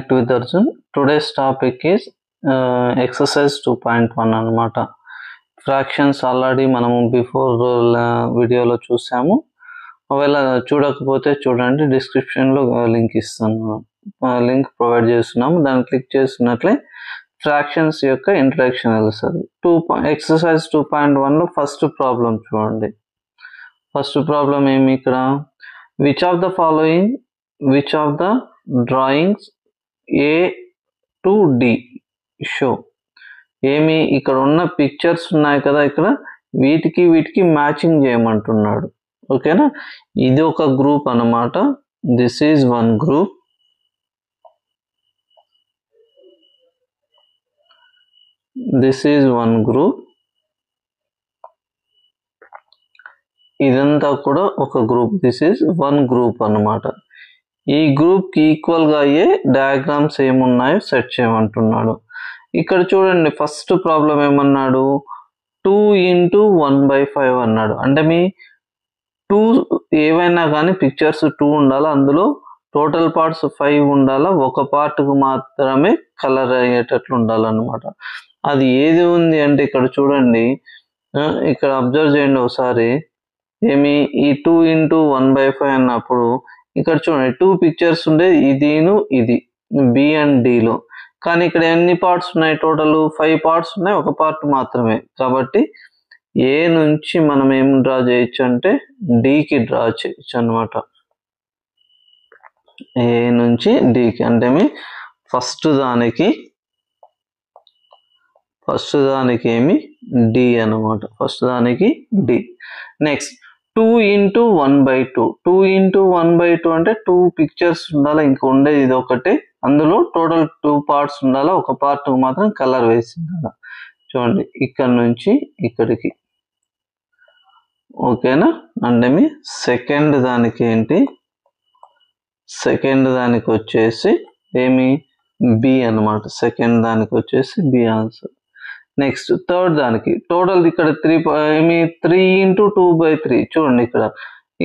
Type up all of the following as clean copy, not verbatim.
Connect with Arjun. Today's topic is exercise 2.1 అనమాట. Fractions already మనము before వీడియోలో చూసాము. ఒకవేళ చూడకపోతే చూడండి, డిస్క్రిప్షన్లో లింక్ ఇస్తున్నాను, లింక్ ప్రొవైడ్ చేస్తున్నాము. దాన్ని క్లిక్ చేసినట్లే ఫ్రాక్షన్స్ యొక్క ఇంట్రడక్షన్ తెలుస్తుంది. ఎక్సర్సైజ్ 2.1లో ఫస్ట్ ప్రాబ్లం చూడండి. ఫస్ట్ ప్రాబ్లం ఏమి ఇక్కడ, which of the drawings A to D show. ఏమి ఇక్కడ ఉన్న పిక్చర్స్ ఉన్నాయి కదా, ఇక్కడ వీటికి మ్యాచింగ్ చేయమంటున్నాడు. ఓకేనా, ఇది ఒక గ్రూప్ అన్నమాట. This is one group. ఇదంతా కూడా ఒక group. This is one group అన్నమాట. ఈ గ్రూప్ కి ఈక్వల్ గా అయ్యే డయాగ్రామ్స్ ఏమున్నాయో సెట్ చేయమంటున్నాడు. ఇక్కడ చూడండి, ఫస్ట్ ప్రాబ్లం ఏమన్నాడు, 2 into 1/5 అన్నాడు. అంటే మీ 2 ఏవైనా కానీ పిక్చర్స్ 2 ఉండాలి, అందులో టోటల్ పార్ట్స్ 5 ఉండాలా, ఒక పార్ట్ కు మాత్రమే కలర్ అయ్యేటట్లు ఉండాలన్నమాట. అది ఏది ఉంది అంటే ఇక్కడ చూడండి, ఇక్కడ అబ్జర్వ్ చేయండి ఒకసారి. ఏమి ఈ 2 into 1/5 అన్నప్పుడు ఇక్కడ చూడండి 2 పిక్చర్స్ ఉండేది, ఇది బి అండ్ డిలో. కానీ ఇక్కడ ఎన్ని పార్ట్స్ ఉన్నాయి, టోటల్ 5 పార్ట్స్ ఉన్నాయి, ఒక పార్ట్ మాత్రమే. కాబట్టి ఏ నుంచి మనం ఏం డ్రా చేయొచ్చు అంటే డికి డ్రా చేయొచ్చు అనమాట. ఏ నుంచి డికి అంటే మీ ఫస్ట్ దానికి ఏమి డి అనమాట. ఫస్ట్ దానికి డి. Next 2 into 1/2. 2 into 1/2 అంటే 2 పిక్చర్స్ ఉండాలా, ఇంకా ఉండేది ఇది ఒకటే. అందులో టోటల్ 2 పార్ట్స్ ఉండాలా, ఒక పార్ట్ మాత్రం కలర్ వేసి ఉండాలా. చూడండి ఇక్కడ నుంచి ఇక్కడికి. ఓకేనా, అంటే మీ సెకండ్ దానికి ఏంటి, సెకండ్ దానికి వచ్చేసి ఏమి బి అనమాట. సెకండ్ దానికి వచ్చేసి బి ఆన్సర్. నెక్స్ట్ థర్డ్ దానికి టోటల్ ఇక్కడ 3 into 2/3. చూడండి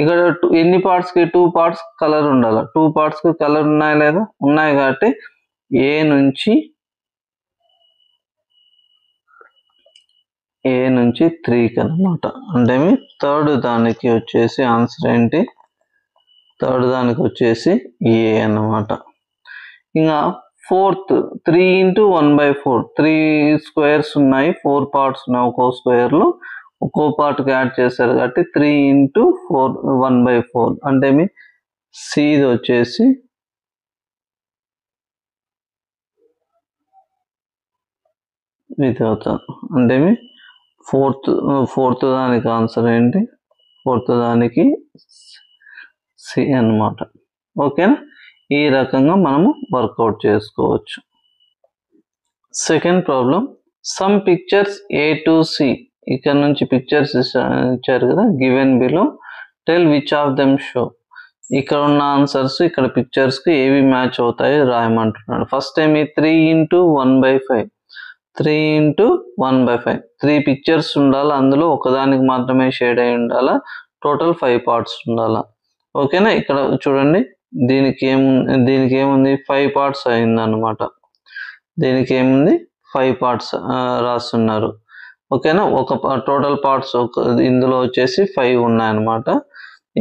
ఇక్కడ ఎన్ని పార్ట్స్ కి 2 పార్ట్స్ కలర్ ఉండాలి. 2 పార్ట్స్ కి కలర్ ఉన్నాయా లేదా, ఉన్నాయి. కాబట్టి ఏ నుంచి 3కి అనమాట. అంటే మీ థర్డ్ దానికి వచ్చేసి ఆన్సర్ ఏంటి, థర్డ్ దానికి వచ్చేసి ఏ అన్నమాట. ఇంకా ఫోర్త్ 3 into 1/4. 3 స్క్వేర్స్ ఉన్నాయి, 4 పార్ట్స్ ఉన్నాయి. ఒక్కో స్క్వేర్ లో ఒక్కో పార్ట్ కి యాడ్ చేశారు కాబట్టి 3 into 1/4. అంటే మీ సిది వచ్చేసి ఇది అవుతుంది. అంటే మీ ఫోర్త్ దానికి ఆన్సర్ ఏంటి, ఫోర్త్ దానికి సి అన్నమాట. ఓకేనా, ఈ రకంగా మనము వర్కౌట్ చేసుకోవచ్చు. Second problem, some pictures A to C. ఇక్కడ నుంచి పిక్చర్స్ ఇచ్చారు కదా, given below, tell which of them show. ఇక్కడ ఉన్న ఆన్సర్స్ ఇక్కడ పిక్చర్స్ కి ఏవి మ్యాచ్ అవుతాయో రాయమంటున్నాడు. First time 3 into 1/5. 3 into 1/5. 3 pictures ఉండాలా, అందులో ఒకదానికి మాత్రమే షేడ్ అయి ఉండాలా, టోటల్ 5 పార్ట్స్ ఉండాలా. ఓకేనా, ఇక్కడ చూడండి దీనికి ఏముంది 5 పార్ట్స్ అయిందన్నమాట. దీనికి ఏముంది 5 పార్ట్స్ రాస్తున్నారు. ఓకేనా, ఒక టోటల్ పార్ట్స్ ఇందులో వచ్చేసి 5 ఉన్నాయన్నమాట.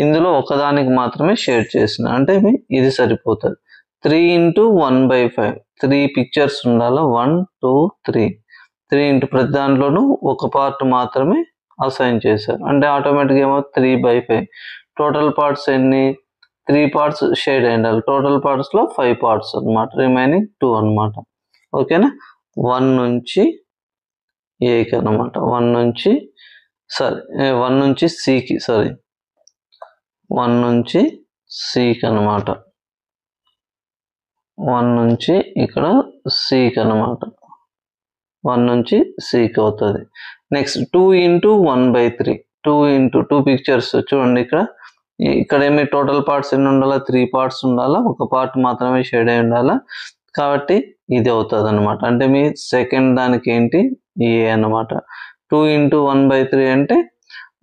ఇందులో ఒకదానికి మాత్రమే షేడ్ చేసిన, అంటే ఇది సరిపోతుంది. 3 into 1/5. 3 పిక్చర్స్ ఉండాలా, 1 2 3. 3 into ప్రతి దాంట్లోనూ ఒక పార్ట్ మాత్రమే అసైన్ చేశారు, అంటే ఆటోమేటిక్గా ఏమో 3/5. టోటల్ పార్ట్స్ ఎన్ని, 3 పార్ట్స్ షేడ్ అయ్యాలి. టోటల్ పార్ట్స్ లో 5 పార్ట్స్ అనమాట, రిమైనింగ్ 2 అనమాట. ఓకేనా, 1 నుంచి ఏకి అనమాట. 1 నుంచి సికి, 1 నుంచి సికి అనమాట. 1 నుంచి ఇక్కడ సికి అనమాట. 1 నుంచి సికి అవుతుంది. Next 2 into 1/3. 2 into 2 పిక్చర్స్ చూడండి, ఇక్కడ ఏమి టోటల్ పార్ట్స్ ఎన్ని ఉండాలా, 3 పార్ట్స్ ఉండాలా, ఒక పార్ట్ మాత్రమే షేడ్ అయి ఉండాలా. కాబట్టి ఇది అవుతుంది అనమాట. అంటే మీ సెకండ్ దానికి ఏంటి ఏ అన్నమాట. 2 into 1/3 అంటే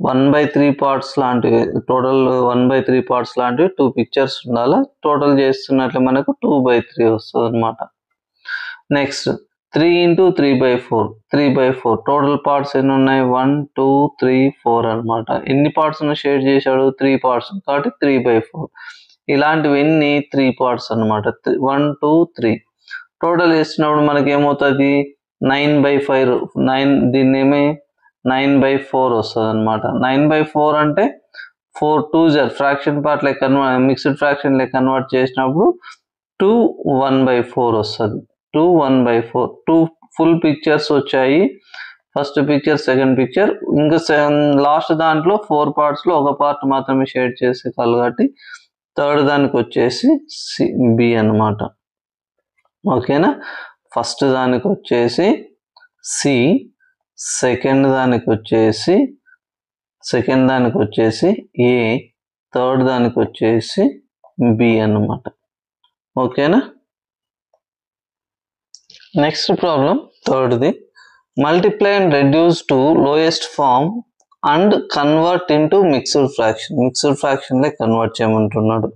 1/3 పార్ట్స్ లాంటివి, టోటల్ 1/3 పార్ట్స్ లాంటివి 2 పిక్చర్స్ ఉండాలి. టోటల్ చేస్తున్నట్లు మనకు 2/3 వస్తుంది అనమాట. నెక్స్ట్ 3 into 3/4, 3/4 టోటల్ పార్ట్స్ ఎన్ని ఉన్నాయి? 1 2 3 4 అనమాట. ఎన్ని పార్ట్స్ షేర్ చేశాడు? 3 పార్ట్స్ కాబట్టి 3/4. ఇలాంటివి ఎన్ని? 3 పార్ట్స్ అనమాట. 1 2 3 టోటల్ చేసినప్పుడు మనకి ఏమవుతుంది? 9/5. 9 దీన్ని ఏమి 9/4 వస్తుంది అనమాట. 9/4 అంటే 4 2s ఫ్రాక్షన్ పార్ట్ లెక్క మిక్స్డ్ ఫ్రాక్షన్ లెక్క కన్వర్ట్ చేసినప్పుడు 2 1/4 వస్తుంది. 2 1/4 2 ఫుల్ పిక్చర్స్ వచ్చాయి. ఫస్ట్ పిక్చర్, సెకండ్ పిక్చర్, ఇంకా లాస్ట్ దాంట్లో 4 పార్ట్స్లో ఒక పార్ట్ మాత్రమే షేడ్ చేసే కాబట్టి థర్డ్ దానికి వచ్చేసి బి అనమాట. ఓకేనా? ఫస్ట్ దానికి వచ్చేసి సి, సెకండ్ దానికి వచ్చేసి ఏ, థర్డ్ దానికి వచ్చేసి బి అన్నమాట. ఓకేనా? నెక్స్ట్ ప్రాబ్లం థర్డ్ది. Multiply and reduce to lowest form and convert into mixed fraction. Mixed ఫ్రాక్షన్లే కన్వర్ట్ చేయమంటున్నాడు.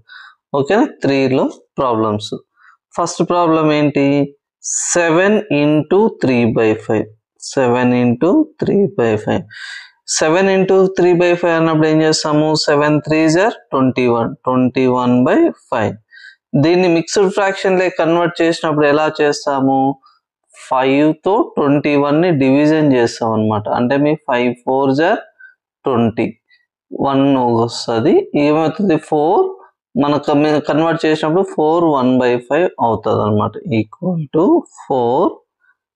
ఓకేనా? 3లో ప్రాబ్లమ్స్. ఫస్ట్ ప్రాబ్లం ఏంటి? 7 into 3/5. 7 into 3/5. 7 into 3/5 అన్నప్పుడు ఏం చేస్తాము? 7 3s are 21. 21/5. దీన్ని మిక్స్డ్ ఫ్రాక్షన్ లే కన్వర్ట్ చేసినప్పుడు ఎలా చేస్తాము? 5తో 21ని డివిజన్ చేస్తాం అనమాట. అంటే మీ 5 4s are 20. 1 వస్తుంది. ఏమవుతుంది? 4 మనకు కన్వర్ట్ చేసినప్పుడు 4 1/5 అవుతుంది అనమాట. Equal to 4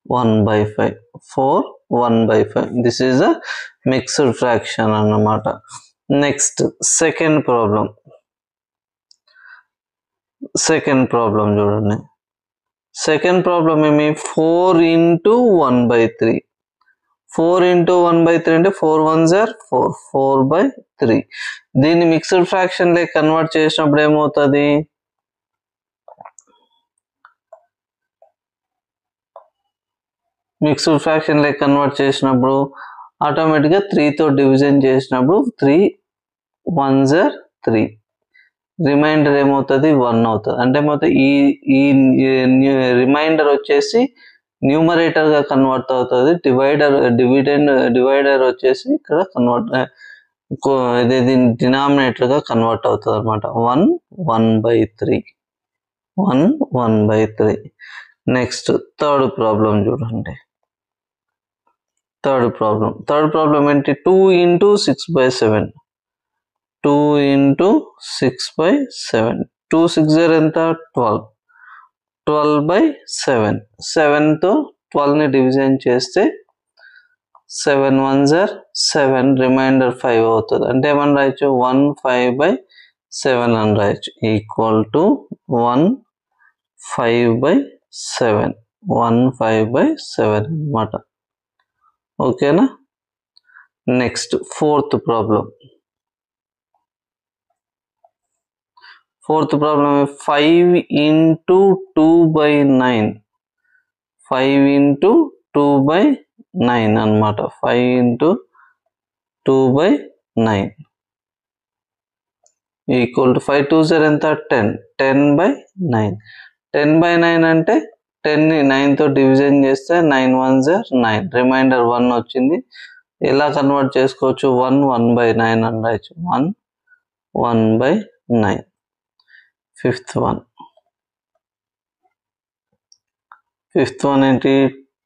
1/5. 4 1/5. This is a mixed fraction అన్నమాట. నెక్స్ట్ సెకండ్ ప్రాబ్లం చూడండి. సెకండ్ ప్రాబ్లం ఏమి? 4 into 1/3. 4 into 1/3 అంటే 4 1s are 4. 4/3. దీన్ని మిక్స్డ్ ఫ్రాక్షన్ లే కన్వర్ట్ చేసినప్పుడు ఏమవుతుంది? మిక్స్డ్ ఫ్రాక్షన్ లే కన్వర్ట్ చేసినప్పుడు ఆటోమేటిక్గా 3తో డివిజన్ చేసినప్పుడు 3 1s are 3. రిమైండర్ ఏమవుతుంది? 1 అవుతుంది. అంటే మొత్తం ఈ రిమైండర్ వచ్చేసి న్యూమరేటర్ గా కన్వర్ట్ అవుతుంది. డివైడర్ వచ్చేసి ఇక్కడ కన్వర్ట్ డినామినేటర్ గా కన్వర్ట్ అవుతుంది అనమాట. 1 1/3. 1 1/3. నెక్స్ట్ థర్డ్ ప్రాబ్లం చూడండి. థర్డ్ ప్రాబ్లం ఏంటి? 2 into 6/7. 2 into 6/7. 2 6 ఎంత? 12. 12/7. 7తో 12ని డివిజన్ చేస్తే 7 1s are 7. రిమైండర్ 5 అవుతుంది. అంటే ఏమని రాయొచ్చు? 1 5/7 అని రాయొచ్చు. Equal to 1 5/7. 1 5/7 అనమాట. ఓకేనా? Next fourth problem 5 into 2/9. 5 into 2/9 అనమాట. 5 into 2/9 equal to 5 2s are ఎంత? 10. 10/9. 10/9 అంటే 10ని 9తో డివిజన్ చేస్తే 9 1s are 9. రిమైండర్ 1 వచ్చింది. ఎలా కన్వర్ట్ చేసుకోవచ్చు? 1 1/9 అని రాయొచ్చు. 1 1/9. ఫిఫ్త్ వన్ ఏంటి?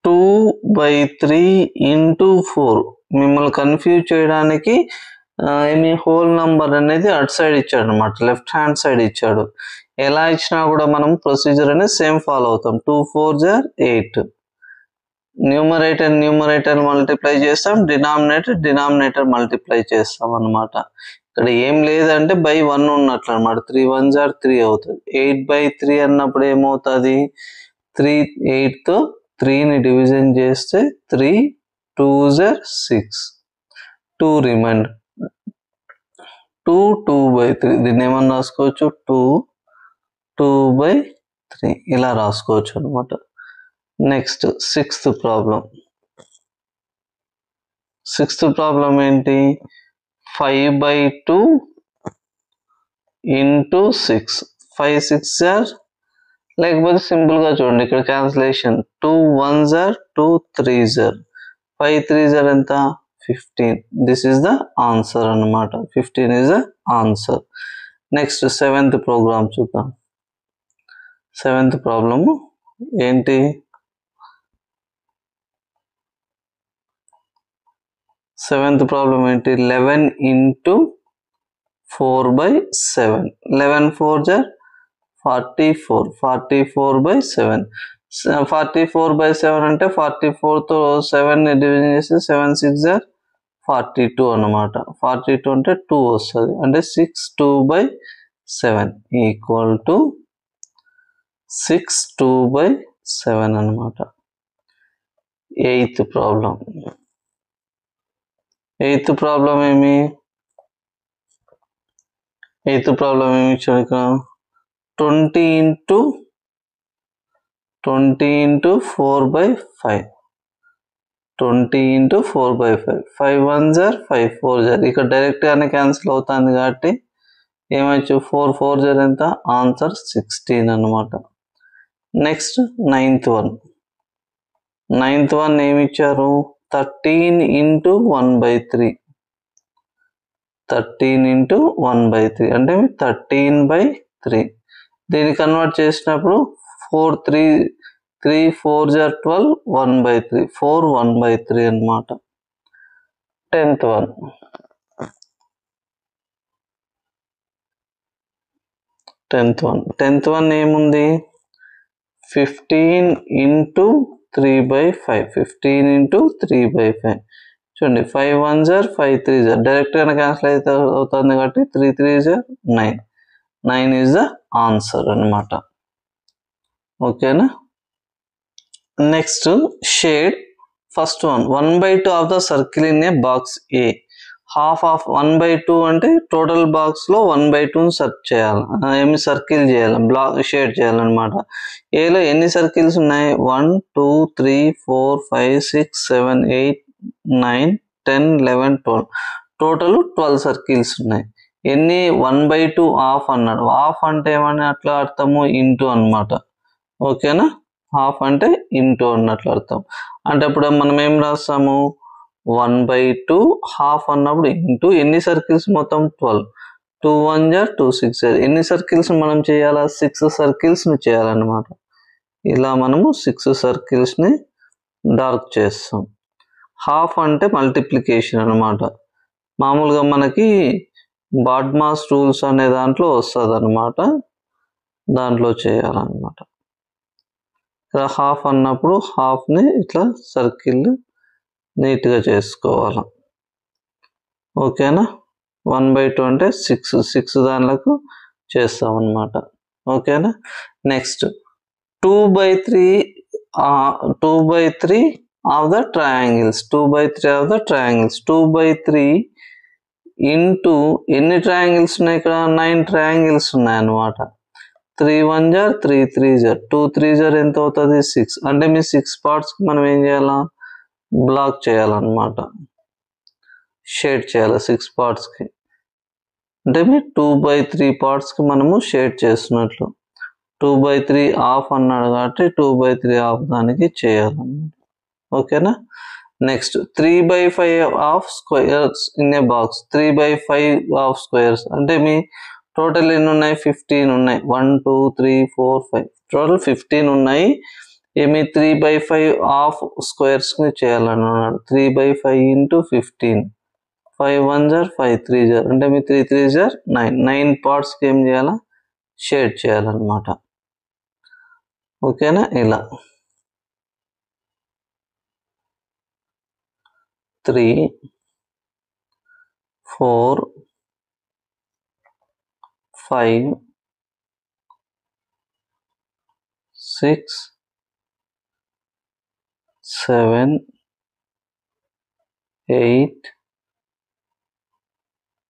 2/3 into 4. మిమ్మల్ని కన్ఫ్యూజ్ చేయడానికి ఏమి హోల్ నంబర్ అనేది అటు సైడ్ ఇచ్చాడు అనమాట. లెఫ్ట్ హ్యాండ్ సైడ్ ఇచ్చాడు. ఎలా ఇచ్చినా కూడా మనం ప్రొసీజర్ అనేది సేమ్ ఫాలో అవుతాం. 2 4s are 8. న్యూమరేటర్ మల్టిప్లై చేస్తాం, డినామినేటర్ మల్టిప్లై చేస్తాం అనమాట. ఇక్కడ ఏం లేదంటే బై 1 ఉన్నట్లు అనమాట. 3 1s are 3 అవుతుంది. 8/3 అన్నప్పుడు ఏమవుతుంది? 3 8తో 3ని డివిజన్ చేస్తే 3 2s are 6. 2 రిమైండర్ 2 2/3. దీన్ని ఏమన్నా రాసుకోవచ్చు? 2 2/3 ఇలా రాసుకోవచ్చు అనమాట. నెక్స్ట్ సిక్స్త్ ప్రాబ్లం ఏంటి? 5/2 into 6. 5 6 are, లేకపోతే సింపుల్గా చూడండి ఇక్కడ cancellation 2 1s are 2 3s are 5 3s are ఎంత 15. దిస్ ఈస్ ద ఆన్సర్ అన్నమాట. 15 is the answer. Next 7th program చూద్దాం. 7th ప్రాబ్లమ్ ఏంటి? 7th ప్రాబ్లం ఏంటి? 11 into 4/7. 11 4s are 44. 44/7. 44/7 అంటే 44తో 7ని డివిజన్ చేస్తే 7 6s are 42 అన్నమాట. 42 అంటే 2 వస్తుంది, అంటే 6 2/7 ఈక్వల్ టు 6 2/7 అన్నమాట. 8th problem. 8th ప్రాబ్లం ఏమి? 8th ప్రాబ్లం ఏమి ఇచ్చాడు ఇక్కడ? 20 into 4/5. 20 into 4/5. 5 1s are 5 4s are. ఇక్కడ డైరెక్ట్ గానే క్యాన్సిల్ అవుతుంది కాబట్టి ఏమొచ్చు 4 4s are ఎంత? ఆన్సర్ 16 అన్నమాట. Next 9th one. 9th one ఏమి ఇచ్చారు? 13 into 1/3. 13 into 1/3 అంటే 13/3. దీన్ని కన్వర్ట్ చేసినప్పుడు 3 4s are 12 1/3. 4 1/3 అన్నమాట. 10th one. 10th one ఏముంది? 15 into 3/5. 15 into 3/5. చూడండి 5 1s are 5 3s are. Direct గా క్యాన్సిల్ అయితే అవుతుంది కాబట్టి 3 3s are 9. 9 is the answer అన్నమాట. ఓకేనా? Next shade. First one 1/2 of the circle in a box A. Half of 1/2 అంటే టోటల్ బాక్స్ లో 1/2 సెర్చ్ చేయాలి, ఏమి సర్కిల్ చేయాలి, బ్లాక్ షేడ్ చేయాలన్నమాట. ఏలో ఎన్ని సర్కిల్స్ ఉన్నాయి? 1 2 3 4 5 6 7 8 9 10 11 12. టోటల్ 12 సర్కిల్స్ ఉన్నాయి. ఎన్ని? 1/2 ఆఫ్ అన్నాడు. ఆఫ్ అంటే ఏమని అట్లా అర్థము? ఇంటూ అన్నమాట. ఓకేనా? హాఫ్ అంటే ఇంటూ అన్నట్లు అర్థం. అంటే అప్పుడు మనం ఏం రాస్తాము? 1/2 హాఫ్ అన్నప్పుడు ఇంటూ ఎన్ని సర్కిల్స్ మొత్తం? 12. 2 1s are 2 6s are. ఎన్ని సర్కిల్స్ మనం చేయాలా? 6 సర్కిల్స్ ని చేయాలన్నమాట. ఇలా మనము 6 సర్కిల్స్ ని డార్క్ చేస్తాం. హాఫ్ అంటే మల్టిప్లికేషన్ అన్నమాట. మామూలుగా మనకి బాడ్మాస్ రూల్స్ అనే దాంట్లో వస్తుంది అన్నమాట, దాంట్లో చేయాలన్నమాట. ఇక్కడ హాఫ్ అన్నప్పుడు హాఫ్ని ఇట్లా సర్కిల్ నీట్గా చేసుకోవాలి. ఓకేనా? 1/2 అంటే 6 దానిలకు చేస్తాం అన్నమాట. ఓకేనా? Next 2/3 of the triangles. 2/3 of the triangles. 2/3 into ఎన్ని ట్రయాంగిల్స్ ఉన్నాయి ఇక్కడ? 9 ట్రయాంగిల్స్ ఉన్నాయి అన్నమాట. 3 1s are 3 3s are. 2 3s are ఎంత అవుతుంది? 6. అంటే మీ 6 పార్ట్స్ మనం ఏం చేయాలా? బ్లాక్ చేయాలన్నమాట, షేడ్ చేయాలి 6 పార్ట్స్ కి. అంటే మీ 2/3 పార్ట్స్ కి మనము షేడ్ చేస్తున్నట్లు. 2/3 ఆఫ్ అన్నాడు కాబట్టి 2/3 ఆఫ్ దానికి చేయాలన్నమాట. ఓకేనా? Next 3/5 of squares in a box. 3/5 of squares అంటే మీ టోటల్ ఎన్ని ఉన్నాయి? 15 ఉన్నాయి. 1 2 3 4 5 టోటల్ 15 ఉన్నాయి. ఏమి 3/5 ఆఫ్ స్క్వేర్స్ ని చేయాలన్నాడు. 3/5 into 15. 5 1s are 5 3s are. అంటే మీ 3 3s are 9. 9 పార్ట్స్ కి ఏం చేయాలా? షేడ్ చేయాలన్నమాట. ఓకేనా? ఇలా 3 4 5 6 7 8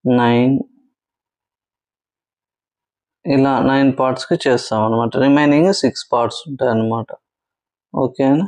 9 ఇలా 9 పార్ట్స్ కి చేస్తాం అనమాట. రిమైనింగ్ 6 పార్ట్స్ ఉంటాయి అన్నమాట. ఓకేనా?